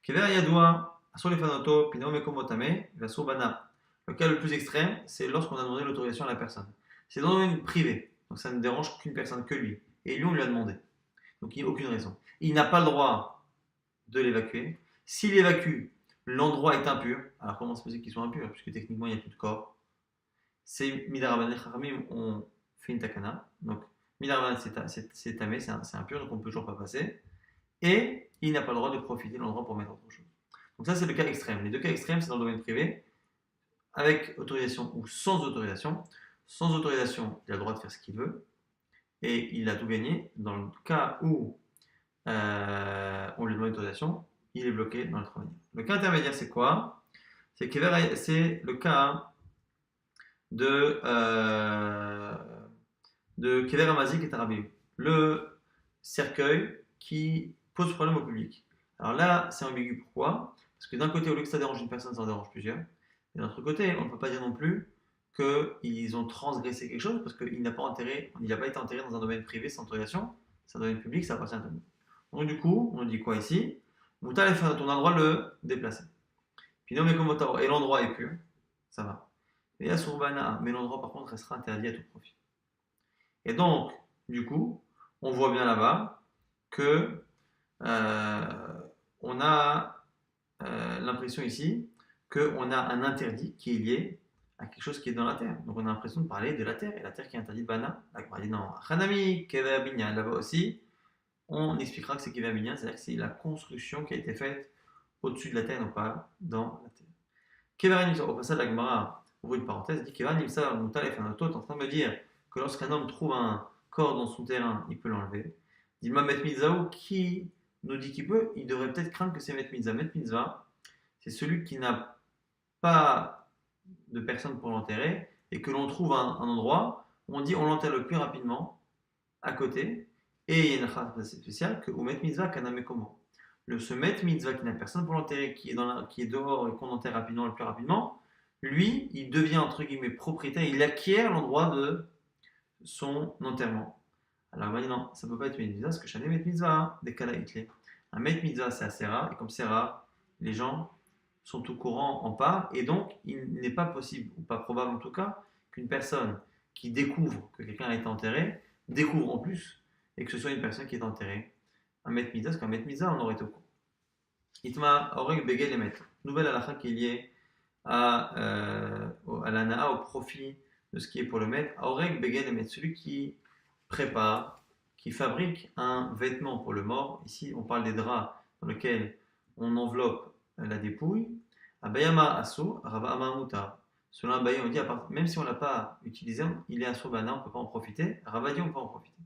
Kever Yadoua, Asur Lefanoto, Pino Mekomotame, Vaso Bana. Le cas le plus extrême, c'est lorsqu'on a demandé l'autorisation à la personne. C'est dans le domaine privé, donc ça ne dérange qu'une personne, que lui. Et lui, on lui a demandé. Donc il n'y a aucune raison. Il n'a pas le droit de l'évacuer. S'il évacue, l'endroit est impur. Alors comment se possible qu'il soit impur? Puisque techniquement, il n'y a plus de corps. C'est Midaraban et Chachamim ont fait une takana. Donc Midaraban, c'est tamé, c'est impur, donc on ne peut toujours pas passer. Et il n'a pas le droit de profiter de l'endroit pour mettre autre chose. Donc ça, c'est le cas extrême. Les deux cas extrêmes, c'est dans le domaine privé, avec autorisation ou sans autorisation. Sans autorisation, il a le droit de faire ce qu'il veut et il a tout gagné. Dans le cas où on lui demande l'autorisation, il est bloqué dans le travail. Le cas intermédiaire, c'est quoi? C'est le cas de Kever Amazik et Tarabim, le cercueil qui pose problème au public. Alors là, c'est ambigu. Pourquoi? Parce que d'un côté, au lieu que ça dérange une personne, ça en dérange plusieurs. Et d'un autre côté, on ne peut pas dire non plus qu'ils ont transgressé quelque chose parce qu'il n'a pas été enterré dans un domaine privé sans autorisation. C'est un domaine public, ça appartient à tout le monde. Donc du coup, on dit quoi ici? Moutal on a le droit de le déplacer. Puis non, mais comme et l'endroit est pur, ça va. Et à Surbana, mais l'endroit par contre restera interdit à tout profit. Et donc, du coup, on voit bien là-bas que on a l'impression ici qu'on a un interdit qui est lié à quelque chose qui est dans la terre. Donc on a l'impression de parler de la terre, et la terre qui est interdite Bana. On dit non, Hanami, Keva Binyan, là-bas aussi, on expliquera que c'est Keva Binyan, c'est-à-dire que c'est la construction qui a été faite au-dessus de la terre, non pas dans la terre. Keva Nimsa, au passage, la Gemara ouvre une parenthèse, dit Keva Nimsa, Moutal et Fanatot, en train de me dire que lorsqu'un homme trouve un corps dans son terrain, il peut l'enlever. Dit Mamet Mitzao, qui nous dit qu'il peut, il devrait peut-être craindre que c'est Met Mitzvah. Met Mitzvah, c'est celui qui n'a pas de personne pour l'enterrer et que l'on trouve un endroit où on dit on l'enterre le plus rapidement à côté et il y a une phrase spéciale que Met Mitzvah Kaname comment. Ce Met Mitzvah qui n'a personne pour l'enterrer, qui est dehors et qu'on enterre rapidement le plus rapidement, lui, il devient entre guillemets propriétaire, il acquiert l'endroit de son enterrement. Alors, on va dire non, ça ne peut pas être Met Mitzvah, parce que chaque Met Mitzvah, des cas Hitler. Un Met Mitzvah, c'est assez rare, et comme c'est rare, les gens sont au courant, en parlent, et donc il n'est pas possible, ou pas probable en tout cas, qu'une personne qui découvre que quelqu'un a été enterré, découvre en plus, et que ce soit une personne qui est enterrée. Un Met Mitzvah, parce qu'un Met Mitzvah, on aurait été au courant. Itma, Aurek Begel Emet. Nouvelle halakha qui est liée à l'ana'a, au profit de ce qui est pour le maître. Aurek Begel Emet, celui qui prépare, qui fabrique un vêtement pour le mort. Ici, on parle des draps dans lesquels on enveloppe la dépouille. Abayama Asso, Rava Amamuta. Selon Abaye, on dit, même si on ne l'a pas utilisé, il est Asso Bana, on ne peut pas en profiter. Rava dit, on peut en profiter.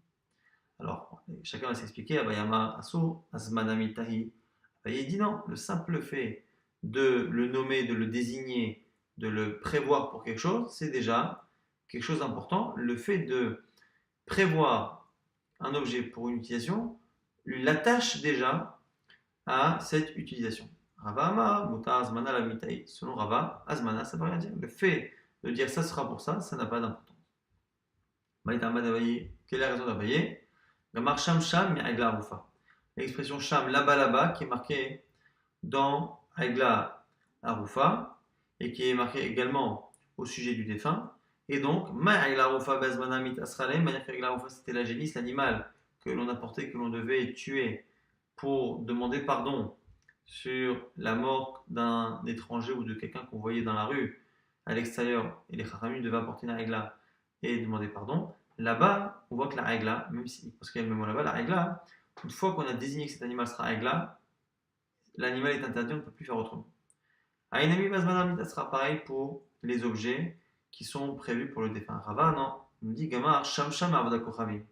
Alors, chacun va s'expliquer. Abayama Asso, Asmanami Tahi. Abaye dit non, le simple fait de le nommer, de le désigner, de le prévoir pour quelque chose, c'est déjà quelque chose d'important. Le fait de prévoir un objet pour une utilisation l'attache déjà à cette utilisation. Rava Amar, Muta Azmana la Mitaï. Selon Rava, Azmana, ça ne veut rien dire. Le fait de dire ça sera pour ça n'a pas d'importance. Maïtama d'Abaye, quelle est la raison d'Abaye? Gamar Sham Sham mi Aigla Arufa. L'expression Sham là-bas qui est marquée dans Aigla Arufa et qui est marquée également au sujet du défunt. Et donc, Ma Aigla Arufa Bazmana mit Asralem, manière qu'Aigla Arufa c'était la génisse, l'animal que l'on apportait, que l'on devait tuer pour demander pardon sur la mort d'un étranger ou de quelqu'un qu'on voyait dans la rue à l'extérieur, et les Chachamim devaient apporter la règla et demander pardon. Là-bas, on voit que la règla, même si, parce qu'il y a le même mot là-bas, la règla, une fois qu'on a désigné que cet animal sera règla, l'animal est interdit, on ne peut plus faire autrement. Aïnami Bazmanamit, ça sera pareil pour les objets qui sont prévus pour le défunt. Rava, non, on nous dit Gamar, Sham Sham Avdakochavim.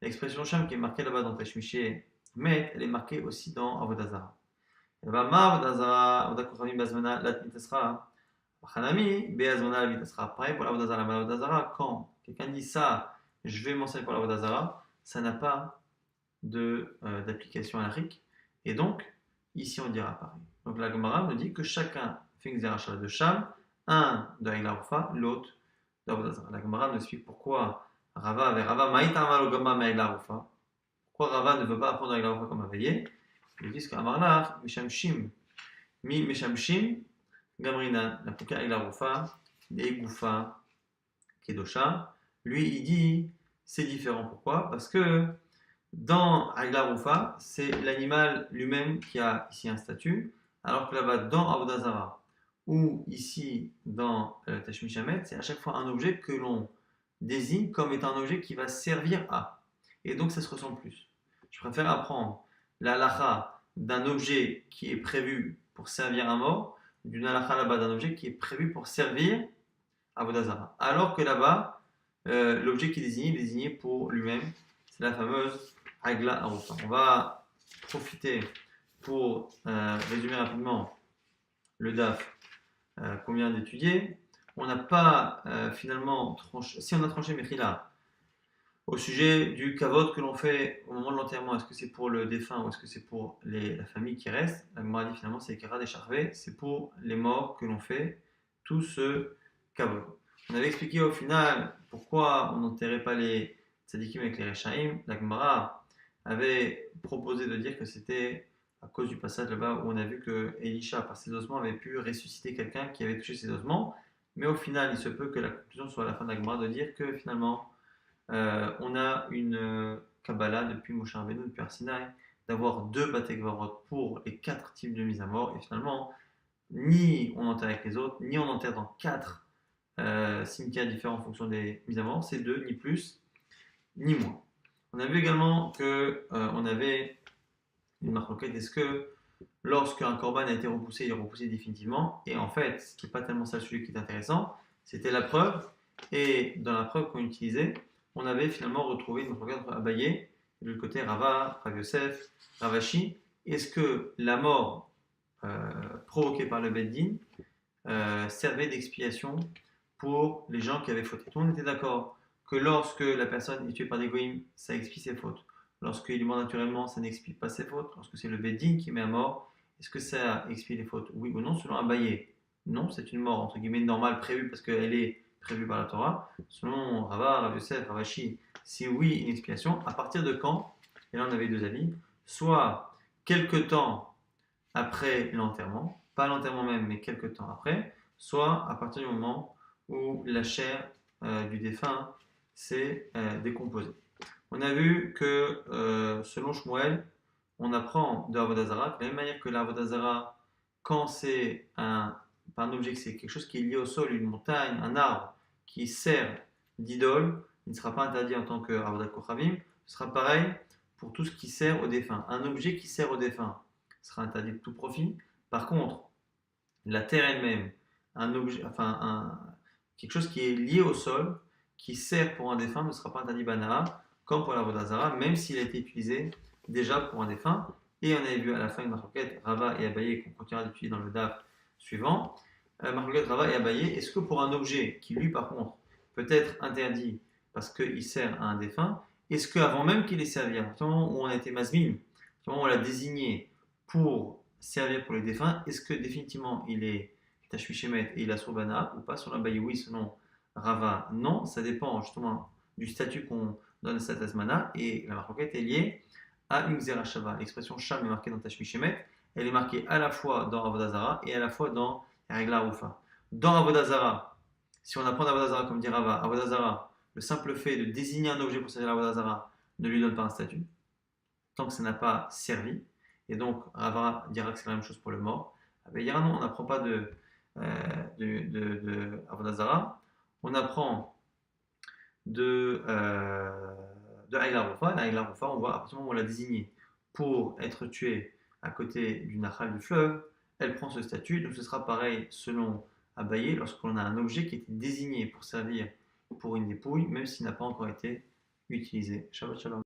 L'expression Sham qui est marquée là-bas dans Tashmiché, mais elle est marquée aussi dans Avodazara. Pareil pour l'Avodazara. Quand quelqu'un dit ça, je vais m'enseigner pour l'Avodazara, ça n'a pas d'application halachique. Et donc, ici on dira pareil. Donc la Gemara nous dit que chacun fait une zeracha de Sham, un de Aïla Rufa, l'autre de Avodazara. La Gemara nous explique pourquoi Rava avait Rava Maïta Gama Aïla Rufa. Pourquoi Rava ne veut pas apprendre Aïla Rufa comme un veillé? Ils disent qu'Amarlar, Mishamshim, Mi Mishamshim, Gamrina, la Pouka Aïla Rufa, des Goufa, Kedosha. Lui, il dit c'est différent. Pourquoi? Parce que dans Aïla Rufa, c'est l'animal lui-même qui a ici un statut, alors que là-bas, dans Avodazara, ou ici dans Tashmishamet, c'est à chaque fois un objet que l'on désigne comme étant un objet qui va servir à. Et donc, ça se ressemble plus. Je préfère apprendre la halacha d'un objet qui est prévu pour servir un mort, d'une halacha là-bas d'un objet qui est prévu pour servir à Avodazara. Alors que là-bas, l'objet qui est désigné pour lui-même, c'est la fameuse Agla Arufa. On va profiter pour résumer rapidement le DAF qu'on vient d'étudier. On n'a pas finalement tranché, si on a tranché Mechila, au sujet du kavod que l'on fait au moment de l'enterrement, est-ce que c'est pour le défunt ou est-ce que c'est pour la famille qui reste? La Gemara dit finalement c'est Kara des Charvés, c'est pour les morts que l'on fait tout ce kavod. On avait expliqué au final pourquoi on n'enterrait pas les tzadikim avec les Rechaim. La Gemara avait proposé de dire que c'était à cause du passage là-bas où on a vu que Elisha, par ses ossements, avait pu ressusciter quelqu'un qui avait touché ses ossements. Mais au final, il se peut que la conclusion soit à la fin de la Gemara de dire que finalement, on a une Kabbalah depuis Moshe Rabbeinu, depuis Arsinaï, d'avoir deux Batekvarot pour les quatre types de mise à mort. Et finalement, ni on enterre avec les autres, ni on enterre dans quatre cimetières différents en fonction des mises à mort. C'est deux, ni plus, ni moins. On a vu également que on avait une marloquette. Est-ce que lorsqu'un korban a été repoussé, il est repoussé définitivement? Et en fait, ce qui n'est pas tellement ça le sujet qui est intéressant, c'était la preuve. Et dans la preuve qu'on utilisait, on avait finalement retrouvé une marloquette entre Abaye et de l'autre côté Rava, Rav Yosef, Ravashi. Est-ce que la mort provoquée par le Beddin servait d'expiation pour les gens qui avaient fauté? Tout le monde était d'accord que lorsque la personne est tuée par des goïms, ça expie ses fautes. Lorsqu'il est mort naturellement, ça n'expie pas ses fautes. Lorsque c'est le Beddin qui met à mort, est-ce que ça expie les fautes? Oui ou non? Selon Abaye, non, c'est une mort entre guillemets normale prévue parce qu'elle est prévue par la Torah. Selon Rava, Rav Yosef, Ravashi, c'est oui une expiation. À partir de quand? Et là on avait deux avis. Soit quelques temps après l'enterrement, pas l'enterrement même, mais quelques temps après, soit à partir du moment où la chair du défunt s'est décomposée. On a vu que selon Shmuel, on apprend de Avodazara, de la même manière que l'Avodazara, quand c'est pas un objet, c'est quelque chose qui est lié au sol, une montagne, un arbre qui sert d'idole, il ne sera pas interdit en tant que Avodat Kochavim. Ce sera pareil pour tout ce qui sert au défunt. Un objet qui sert au défunt sera interdit de tout profit. Par contre, la terre elle-même, un objet, quelque chose qui est lié au sol, qui sert pour un défunt, ne sera pas interdit Bana, comme pour l'Avodazara, même s'il a été utilisé déjà pour un défunt. Et on avait vu à la fin une marloquette Rava et Abaye qu'on continuera d'étudier dans le DAF suivant. Marloquette Rava et Abaye, est-ce que pour un objet qui lui par contre peut être interdit parce qu'il sert à un défunt, est-ce qu'avant même qu'il ait servi, à partir du moment où on a été masmim, à partir du moment où on l'a désigné pour servir pour les défunts, est-ce que définitivement il est Tashmi Shemet et il a Surbana ou pas? Selon Abaye, oui, selon Rava, non. Ça dépend justement du statut qu'on donne à cette Asmana et la marquette est liée à une Xerashava. L'expression Sham est marquée dans Tashmi Shemet, elle est marquée à la fois dans Avodazara et à la fois dans Regla Rufa. Dans Avodazara, si on apprend d'Avodazara comme dit Rava, Avodazara, le simple fait de désigner un objet pour servir l'Avodazara ne lui donne pas un statut, tant que ça n'a pas servi. Et donc, Rava dira que c'est la même chose pour le mort. Il dira non, on n'apprend pas de Avodazara, on apprend de Aïla Rufa. La Aïla Rufa, on voit à partir du moment où on l'a désignée pour être tuée à côté du Nahal du fleuve, elle prend ce statut. Donc ce sera pareil selon Abaye lorsqu'on a un objet qui était désigné pour servir pour une dépouille, même s'il n'a pas encore été utilisé. Shabbat shalom.